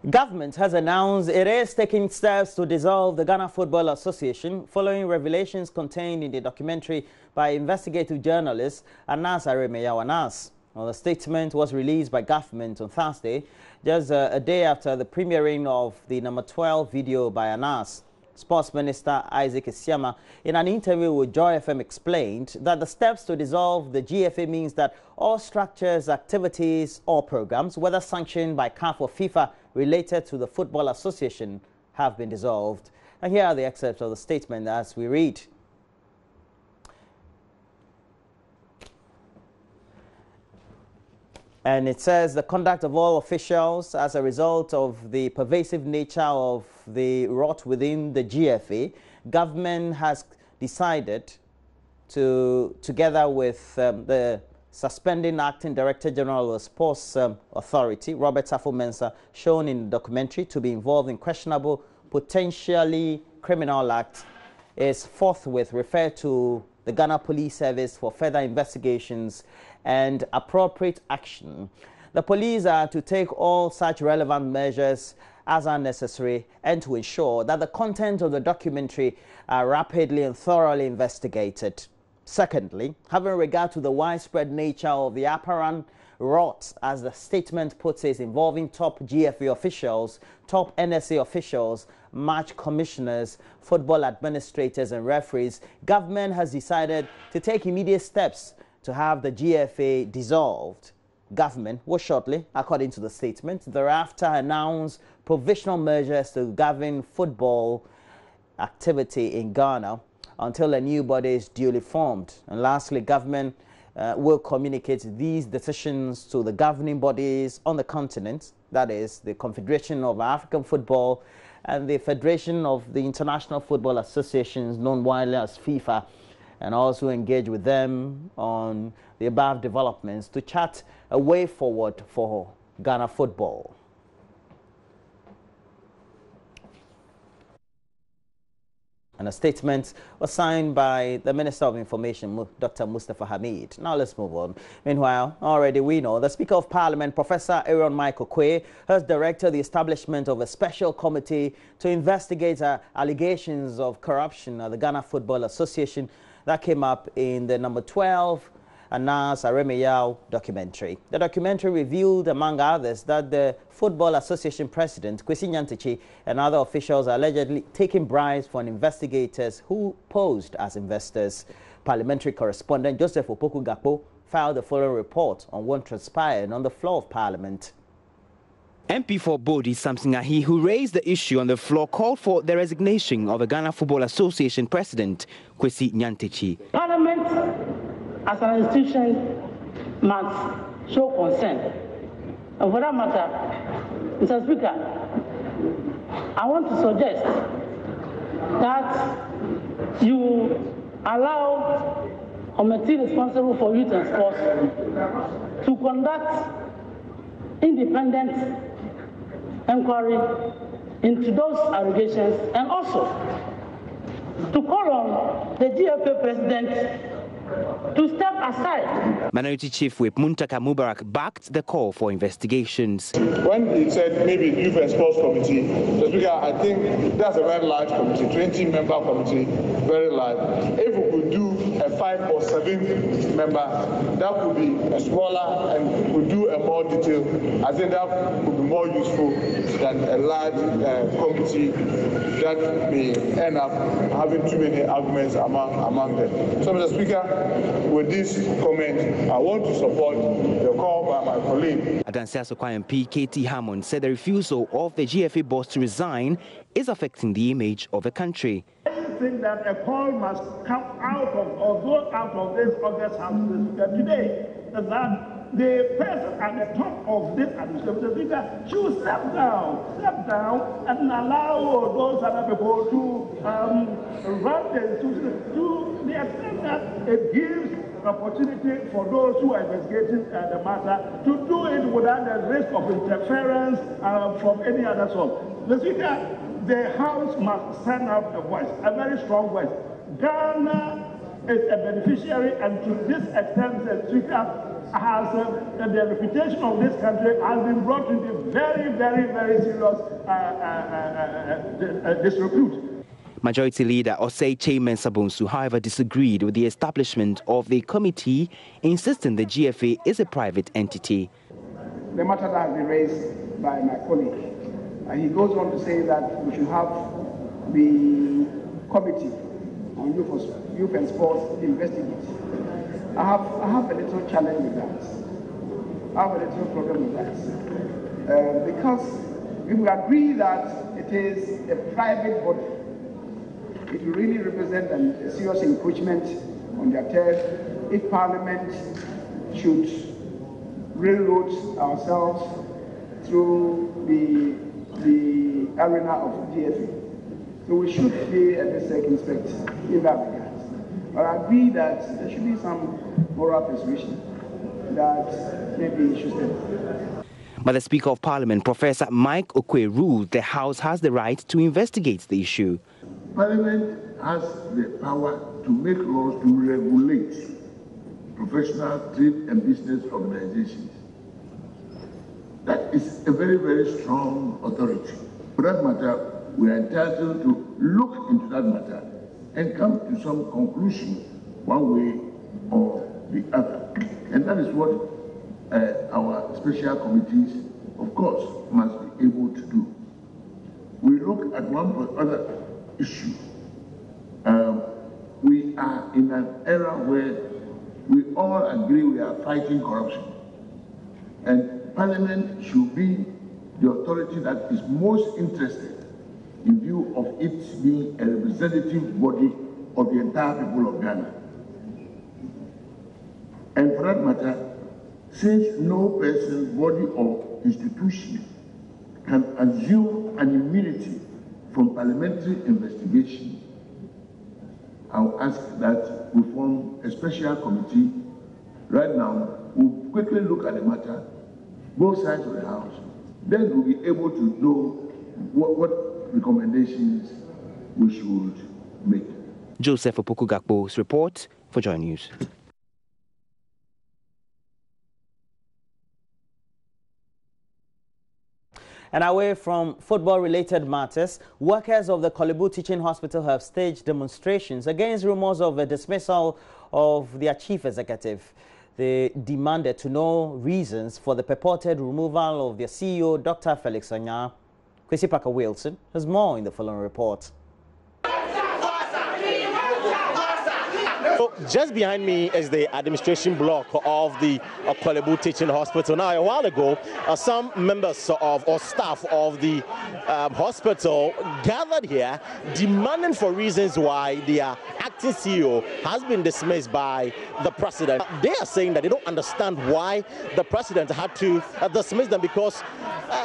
Government has announced it is taking steps to dissolve the Ghana Football Association following revelations contained in the documentary by investigative journalist Anas Aremeyaw. The statement was released by government on Thursday, just a day after the premiering of the number 12 video by Anas. Sports Minister Isaac Isiama, in an interview with Joy FM, explained that the steps to dissolve the GFA means that all structures, activities, or programs, whether sanctioned by CAF or FIFA, related to the Football Association have been dissolved. And here are the excerpts of the statement as we read. And it says the conduct of all officials as a result of the pervasive nature of the rot within the GFA, government has decided to, together with the suspending acting Director General of the Sports Authority, Robert Safo-Mensah, shown in the documentary to be involved in questionable, potentially criminal acts, is forthwith referred to the Ghana Police Service for further investigations and appropriate action. The police are to take all such relevant measures as are necessary and to ensure that the content of the documentary are rapidly and thoroughly investigated. Secondly, having regard to the widespread nature of the apparent rot, as the statement puts it, involving top GFA officials, top NSA officials, match commissioners, football administrators and referees, government has decided to take immediate steps to have the GFA dissolved. Government will shortly, according to the statement, thereafter announce provisional measures to govern football activity in Ghana until a new body is duly formed. And lastly, government will communicate these decisions to the governing bodies on the continent, that is the Confederation of African Football and the Federation of the International Football Associations, known widely as FIFA, and also engage with them on the above developments to chart a way forward for Ghana football. And a statement was signed by the Minister of Information, Dr. Mustafa Hamid. Now let's move on. Meanwhile, already we know the Speaker of Parliament, Professor Aaron Michael Quay, has directed the establishment of a special committee to investigate allegations of corruption at the Ghana Football Association that came up in the number 12 Anas Aremeyaw documentary. The documentary revealed, among others, that the Football Association President, Kwesi Nyantakyi, and other officials are allegedly taking bribes from investigators who posed as investors. Parliamentary correspondent Joseph Opoku Gakpo filed the following report on what transpired on the floor of Parliament. MP for Bodi Samson Ahi, who raised the issue on the floor, called for the resignation of the Ghana Football Association President, Kwesi Nyantakyi. Parliament, as an institution, must show concern. And for that matter, Mr. Speaker, I want to suggest that you allow a committee responsible for youth and sports to conduct independent inquiry into those allegations, and also to call on the GFA president to step aside. Minority Chief Whip Muntaka Mubarak backed the call for investigations. When he said maybe youth and sports committee, Mr. Speaker, I think that's a very large committee, 20-member committee, very large. If we could do a 5 or 7 member, that could be a smaller and could do a more detailed. I think that would be more useful than a large committee that may end up having too many arguments among them. So, Mr. Speaker, with this comment, I want to support the call by my colleague. Adansi Asokwa MP KT Hammond said the refusal of the GFA boss to resign is affecting the image of the country. I think that a call must come out of or go out of this August House today, that the person at the top of this administration should step down and allow those other people to run the institution to the extent that it gives opportunity for those who are investigating the matter to do it without the risk of interference from any other sort. The Speaker, the House must send out a voice, a very strong voice. Ghana is a beneficiary, and to this extent, the Speaker, has the reputation of this country has been brought into very, very, very serious disrepute. Majority Leader Osei Chairman Sabonsu, however, disagreed with the establishment of the committee, insisting the GFA is a private entity. The matter that has been raised by my colleague, he goes on to say that we should have the committee on youth and sports investigate. I have a little challenge with that. I have a little problem with that. Because we will agree that it is a private body. It will really represent a serious encroachment on their turf if Parliament should railroad ourselves through the arena of GFA. So we should be a bit circumspect in that regard. But I agree that there should be some moral persuasion that maybe it should stand. But the Speaker of Parliament, Professor Mike Okwe, ruled the House has the right to investigate the issue. Parliament has the power to make laws to regulate professional trade and business organizations. That is a very, very strong authority. For that matter, we are entitled to look into that matter and come to some conclusion one way or the other. And that is what our special committees, of course, must be able to do. We look at one or other issue. We are in an era where we all agree we are fighting corruption. And Parliament should be the authority that is most interested in view of it being a representative body of the entire people of Ghana. And for that matter, since no person, body or institution can assume an immunity from parliamentary investigation, I'll ask that we form a special committee. Right now, we'll quickly look at the matter, both sides of the House. Then we'll be able to know what recommendations we should make. Joseph Opoku-Gakpo's report for JoyNews. And away from football-related matters, workers of the Kolebu Teaching Hospital have staged demonstrations against rumors of a dismissal of their chief executive. They demanded to know reasons for the purported removal of their CEO, Dr. Felix Anya. Kwesi Parker-Wilson has more in the following report. So just behind me is the administration block of the Kolebu Teaching Hospital. Now, a while ago, some members of or staff of the hospital gathered here demanding for reasons why their acting CEO has been dismissed by the president. They are saying that they don't understand why the president had to dismiss them, because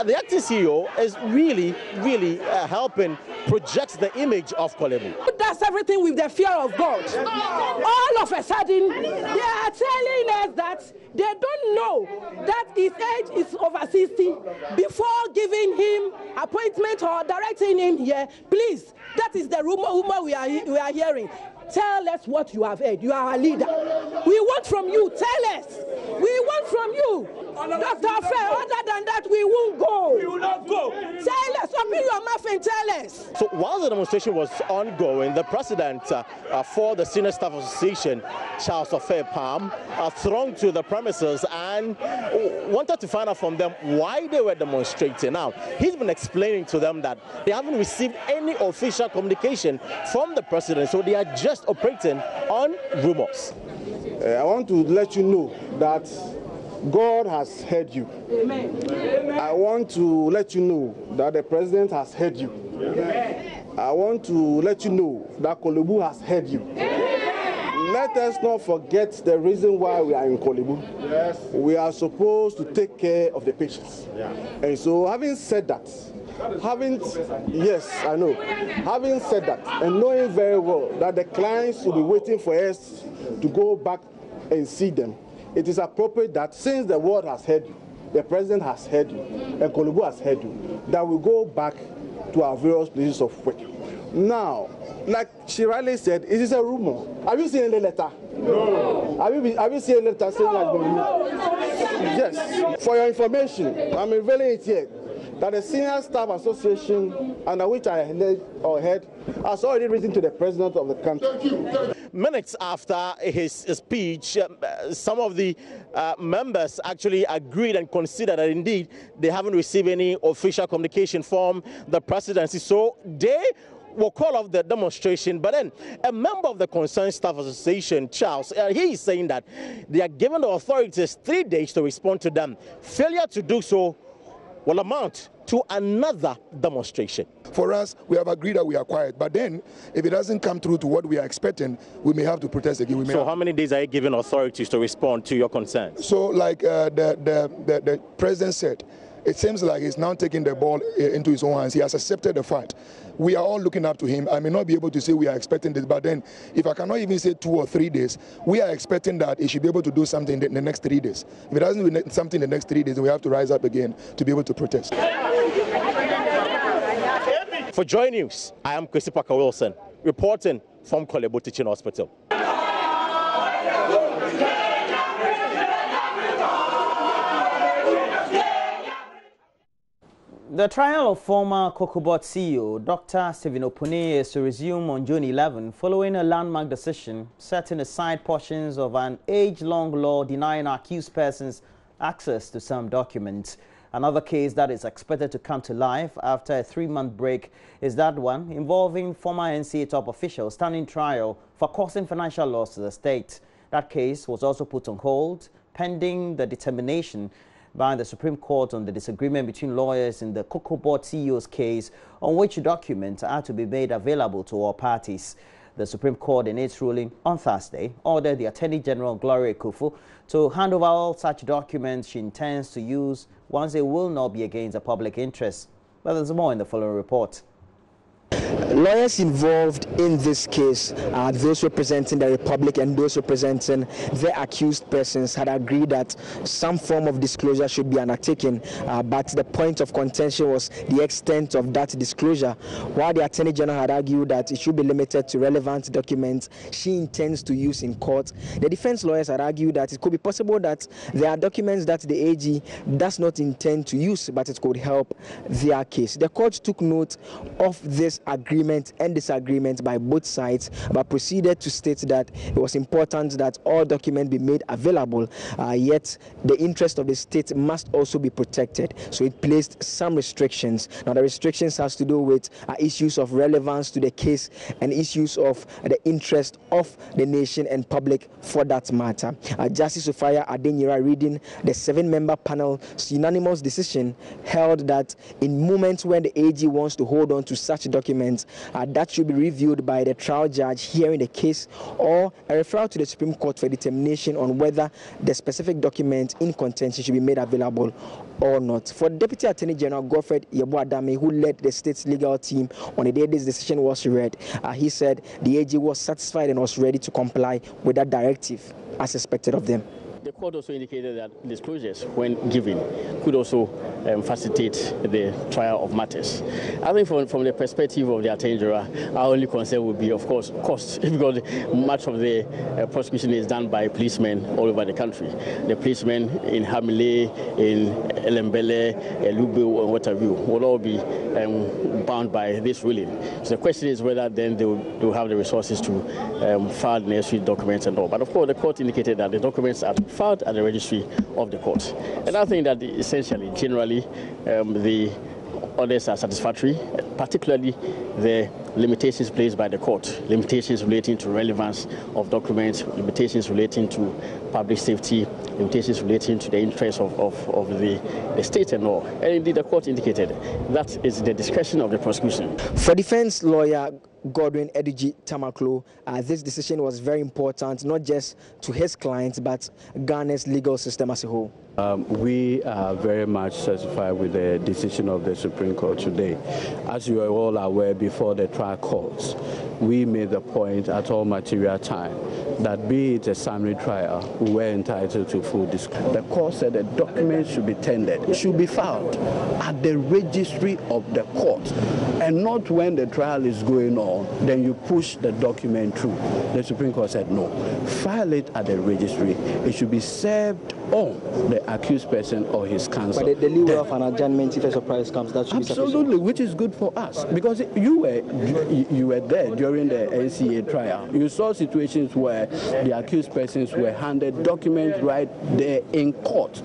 the acting CEO is really helping project the image of Kolebu. That's everything with the fear of God. All of a sudden, they are telling us that they don't know that his age is over 60 before giving him appointment or directing him here. Please, that is the rumor we are hearing. Tell us what you have heard. You are a leader. We want from you. Tell us. We want from you. Dr. Fair, other than that, we won't go. We will not go. Tell us. Open your mouth and tell us. So while the demonstration was ongoing, the president for the Senior Staff Association, Charles Ofe Palm, thronged to the premises and wanted to find out from them why they were demonstrating. Now, he's been explaining to them that they haven't received any official communication from the president, so they are just operating on rumors. I want to let you know that God has heard you. Amen. I want to let you know that the president has heard you. Amen. I want to let you know that Kolebu has heard you. Amen. Let us not forget the reason why we are in Kolebu. Yes. We are supposed to take care of the patients. Yeah. And so, having said that, yes, I know. Having said that, and knowing very well that the clients will be waiting for us to go back and see them, it is appropriate that since the world has heard you, the president has heard you, and Kolebu has heard you, that we go back to our various places of work. Now, like she rightly said, it is a rumor. Have you seen any letter? No. Have you seen any letter saying that has been used? Yes. For your information, I'm revealing it here that the Senior Staff Association, under which I head, has already written to the President of the country. Minutes after his speech, some of the members actually agreed and considered that indeed they haven't received any official communication from the presidency. So they will call off the demonstration. But then a member of the Concerned Staff Association, Charles, he is saying that they are giving the authorities 3 days to respond to them. Failure to do so will amount to another demonstration. For us, we have agreed that we are quiet, but then if it doesn't come through to what we are expecting, we may have to protest again. So how many days are you giving authorities to respond to your concerns? So like the president said, it seems like he's now taking the ball into his own hands. He has accepted the fact. We are all looking up to him. I may not be able to say we are expecting this, but then if I cannot even say 2 or 3 days, we are expecting that he should be able to do something in the next 3 days. If it doesn't do something in the next 3 days, then we have to rise up again to be able to protest. For JoyNews, I am Kwesi Parker Wilson, reporting from Korle Bu Teaching Hospital. The trial of former COCOBOT CEO Dr. Stephen Opuni is to resume on June 11 following a landmark decision setting aside portions of an age-long law denying accused persons access to some documents. Another case that is expected to come to life after a 3-month break is that one involving former NCA top officials standing trial for causing financial loss to the state. That case was also put on hold pending the determination by the Supreme Court on the disagreement between lawyers in the COCOBOT CEO's case on which documents are to be made available to all parties. The Supreme Court, in its ruling on Thursday, ordered the Attorney General Gloria Ekufu to hand over all such documents she intends to use once they will not be against the public interest. But there's more in the following report. Lawyers involved in this case, those representing the Republic and those representing the accused persons, had agreed that some form of disclosure should be undertaken, but the point of contention was the extent of that disclosure. While the Attorney General had argued that it should be limited to relevant documents she intends to use in court, the defense lawyers had argued that it could be possible that there are documents that the AG does not intend to use, but it could help their case. The court took note of this agreement and disagreement by both sides, but proceeded to state that it was important that all documents be made available, yet the interest of the state must also be protected. So it placed some restrictions. Now the restrictions has to do with issues of relevance to the case and issues of the interest of the nation and public for that matter. Justice Sophia Adenyira, reading the 7-member panel's unanimous decision, held that in moments when the AG wants to hold on to such documents, that should be reviewed by the trial judge hearing the case or a referral to the Supreme Court for determination on whether the specific document in contention should be made available or not. For Deputy Attorney General Godfred Yeboah-Dame, who led the state's legal team on the day this decision was read, he said the AG was satisfied and was ready to comply with that directive as expected of them. The court also indicated that disclosures, when given, could also facilitate the trial of matters. I think from the perspective of the Attorney General, our only concern would be, of course, costs, because much of the prosecution is done by policemen all over the country. The policemen in Hamile, in Elembele, Lube, and what have you, will all be bound by this ruling. So the question is whether then they will have the resources to file the necessary documents and all. But of course, the court indicated that the documents are filed at the registry of the court. And I think that essentially, generally, the orders are satisfactory, particularly the limitations placed by the court, limitations relating to relevance of documents, limitations relating to public safety, limitations relating to the interests of the state and all. And indeed, the court indicated that is the discretion of the prosecution. For defense lawyer Godwin Edigi Tamaklo, this decision was very important, not just to his clients, but Ghana's legal system as a whole. We are very much satisfied with the decision of the Supreme Court today. As you are all aware, before the trial courts, we made the point at all material time that be it a summary trial, we were entitled to full disclosure. The court said the documents should be tendered, it should be filed at the registry of the court, and not when the trial is going on, then you push the document through. The Supreme Court said no. File it at the registry. It should be served on the accused person or his counsel. But the leeway of an adjournment, if a surprise comes, that should be sufficient. Absolutely, which is good for us, because you were there during the NCA trial. You saw situations where the accused persons were handed documents right there in court.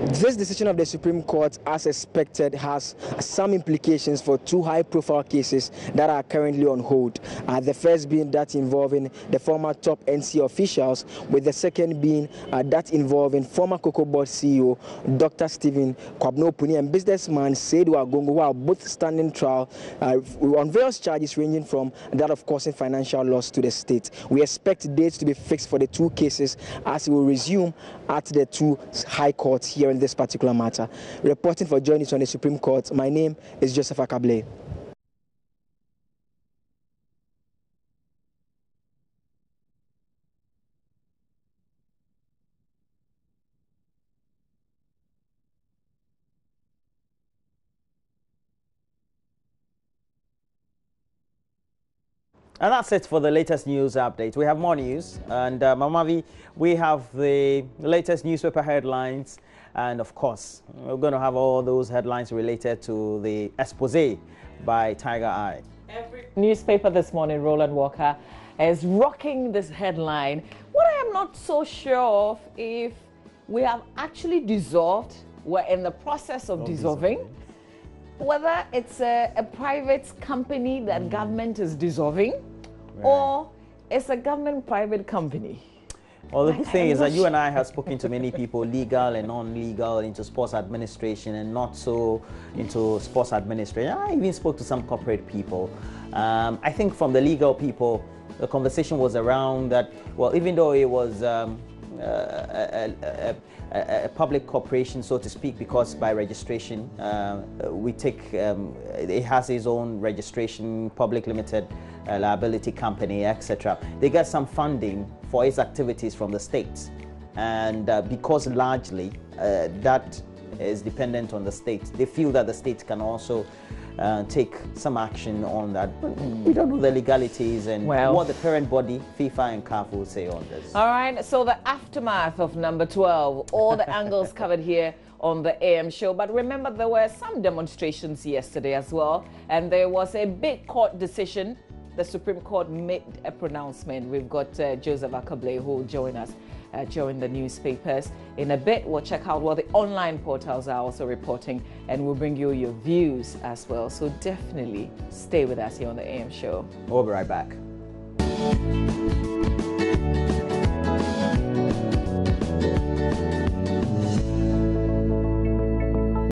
This decision of the Supreme Court, as expected, has some implications for two high-profile cases that are currently on hold. The first being that involving the former top NC officials, with the second being that involving former Cocoa Board CEO Dr. Stephen Kwabena and businessman Seydou Agongo, who are both standing trial on various charges ranging from that of causing financial loss to the state. We expect dates to be fixed for the two cases as it will resume at the two high courts here in this particular matter. Reporting for JoyNews on the Supreme Court, my name is Joseph Akable. And that's it for the latest news update. We have more news, and Mamavi, we have the latest newspaper headlines, and of course, we're going to have all those headlines related to the expose by Tiger Eye. Every newspaper this morning, Roland Walker, is rocking this headline. What I am not so sure of, if we have actually dissolved, we're in the process of dissolving, whether it's a private company that government is dissolving, or it's a government-private company. Well, the good thing is that you and I have spoken to many people, legal and non-legal, into sports administration and not so into sports administration. I even spoke to some corporate people. I think from the legal people, the conversation was around that, well, even though it was a public corporation, so to speak, because by registration, it has its own registration, public limited liability company, etc. They get some funding for its activities from the states, and because largely that is dependent on the state, they feel that the state can also take some action on that. We don't know the legalities and what the parent body, FIFA and CAF, will say on this. All right, so the aftermath of number 12, all the angles covered here on the AM show. But remember, there were some demonstrations yesterday as well, and there was a big court decision. The Supreme Court made a pronouncement. We've got Joseph Akable, who will join us during the newspapers. In a bit, we'll check out what the online portals are also reporting, and we'll bring you your views as well. So definitely stay with us here on the AM show. We'll be right back.